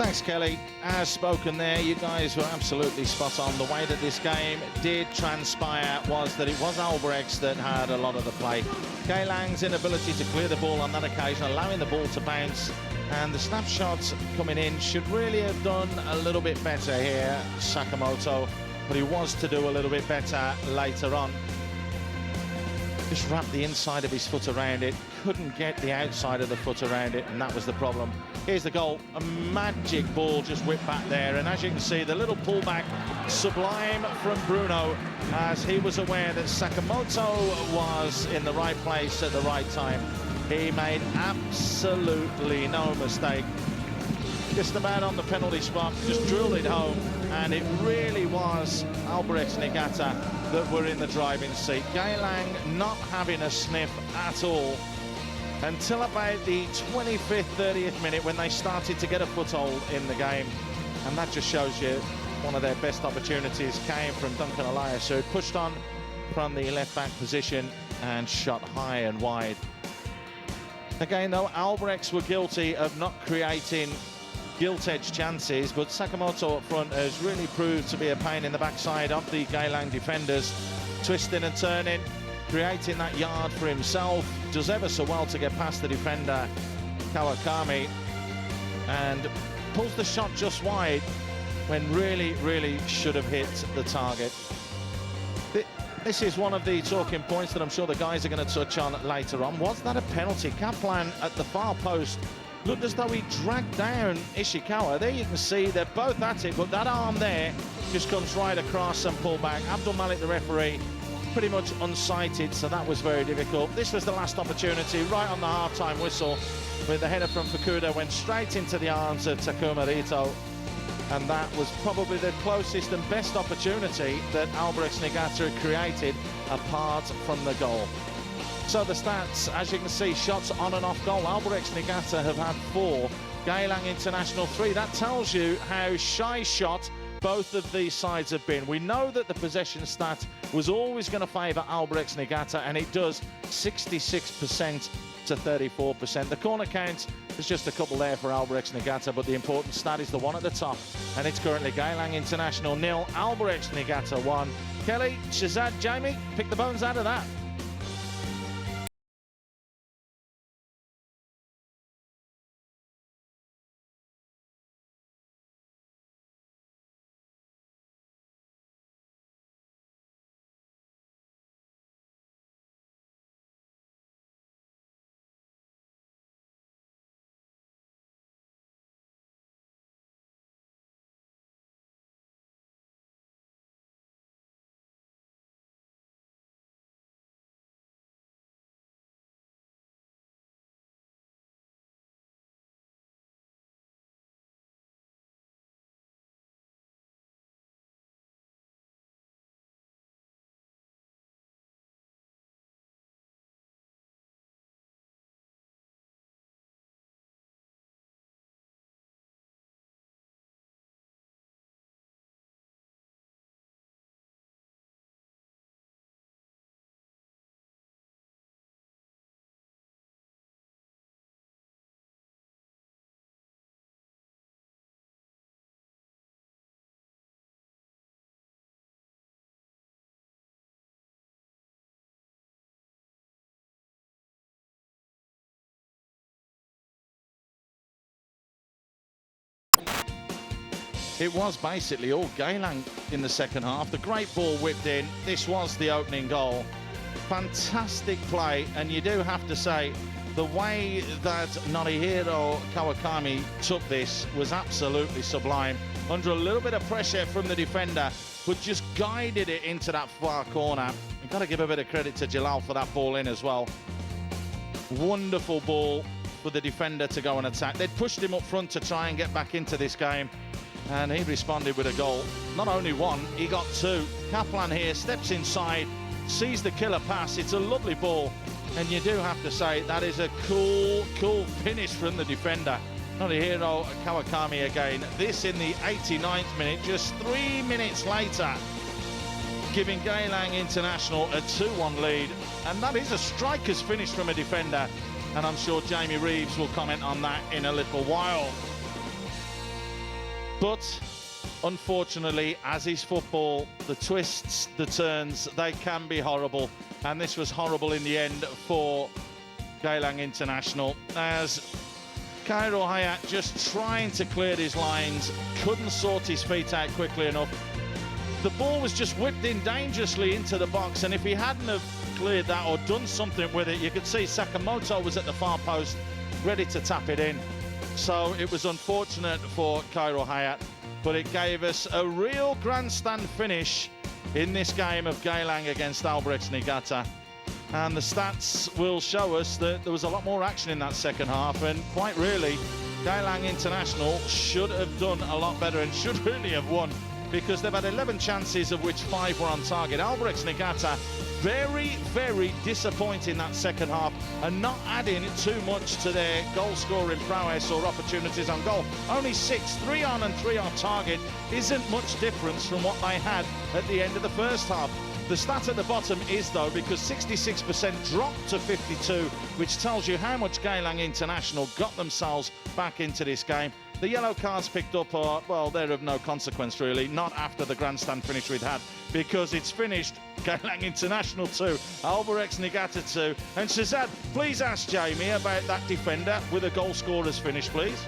Thanks, Kelly. As spoken there, you guys were absolutely spot on. The way that this game did transpire was that it was Albrechts that had a lot of the play. Gay Lang's inability to clear the ball on that occasion, allowing the ball to bounce, and the snapshots coming in should really have done a little bit better here, Sakamoto, but he was to do a little bit better later on. Just wrapped the inside of his foot around it, couldn't get the outside of the foot around it, and that was the problem. Here's the goal, a magic ball just whipped back there, and as you can see, the little pullback, sublime from Bruno, as he was aware that Sakamoto was in the right place at the right time. He made absolutely no mistake. Just about on the penalty spot, just drilled it home, and it really was Albrechts Niigata that were in the driving seat. Gay Lang not having a sniff at all until about the 25th, 30th minute when they started to get a foothold in the game. And that just shows you one of their best opportunities came from Duncan Elias, who had pushed on from the left-back position and shot high and wide. Again, though, Albrechts were guilty of not creating gilt-edged chances, but Sakamoto up front has really proved to be a pain in the backside of the Gay Lang defenders, twisting and turning, creating that yard for himself, does ever so well to get past the defender Kawakami, and pulls the shot just wide when really should have hit the target. This is one of the talking points that I'm sure the guys are going to touch on later on. Was that a penalty? Kaplan at the far post looked as though he dragged down Ishikawa. There you can see they're both at it, but that arm there just comes right across and pulled back. Abdul Malik, the referee, pretty much unsighted, so that was very difficult. This was the last opportunity, right on the half-time whistle, with the header from Fukuda, went straight into the arms of Takuma Rito, and that was probably the closest and best opportunity that Albrechts Niigata had created apart from the goal. So the stats, as you can see, shots on and off goal. Albrechts Niigata have had 4, Gay Lang International 3. That tells you how shy shot both of these sides have been. We know that the possession stat was always going to favour Albrechts Niigata, and it does, 66% to 34%. The corner count is just a couple there for Albrechts Niigata, but the important stat is the one at the top, and it's currently Gay Lang International 0, Albrechts Niigata 1. Kelly, Shazad, Jamie, pick the bones out of that. It was basically all Gay Lang in the second half. The great ball whipped in. This was the opening goal. Fantastic play, and you do have to say the way that Norihiro Kawakami took this was absolutely sublime. Under a little bit of pressure from the defender, but just guided it into that far corner. You've got to give a bit of credit to Jalal for that ball in as well. Wonderful ball for the defender to go and attack. They'd pushed him up front to try and get back into this game, and he responded with a goal. Not only one, he got 2. Kaplan here steps inside, sees the killer pass. It's a lovely ball, and you do have to say that is a cool finish from the defender. Norihiro Kawakami again. This in the 89th minute, just 3 minutes later, giving Gay Lang International a 2-1 lead, and that is a striker's finish from a defender, and I'm sure Jamie Reeves will comment on that in a little while. But unfortunately, as is football, the twists, the turns, they can be horrible. And this was horrible in the end for Geylang International, as Kairo Hayat, just trying to clear his lines, couldn't sort his feet out quickly enough. The ball was just whipped in dangerously into the box, and if he hadn't have cleared that or done something with it, you could see Sakamoto was at the far post ready to tap it in. So it was unfortunate for Kairo Hayat, but it gave us a real grandstand finish in this game of Geylang against Albrechts Niigata. And the stats will show us that there was a lot more action in that second half, and quite really, Geylang International should have done a lot better and should really have won, because they've had 11 chances, of which 5 were on target. Albrechts Niigata, very, very disappointing that second half, and not adding too much to their goal-scoring prowess or opportunities on goal. Only 6, 3 on and 3 off target isn't much difference from what they had at the end of the first half. The stat at the bottom is, though, because 66% dropped to 52, which tells you how much Geylang International got themselves back into this game. The yellow cards picked up are, well, they're of no consequence, really, not after the grandstand finish we'd had, because it's finished Geylang International 2, Albrechts Niigata 2. And Shazad, please ask Jamie about that defender with a goal scorer's finish, please.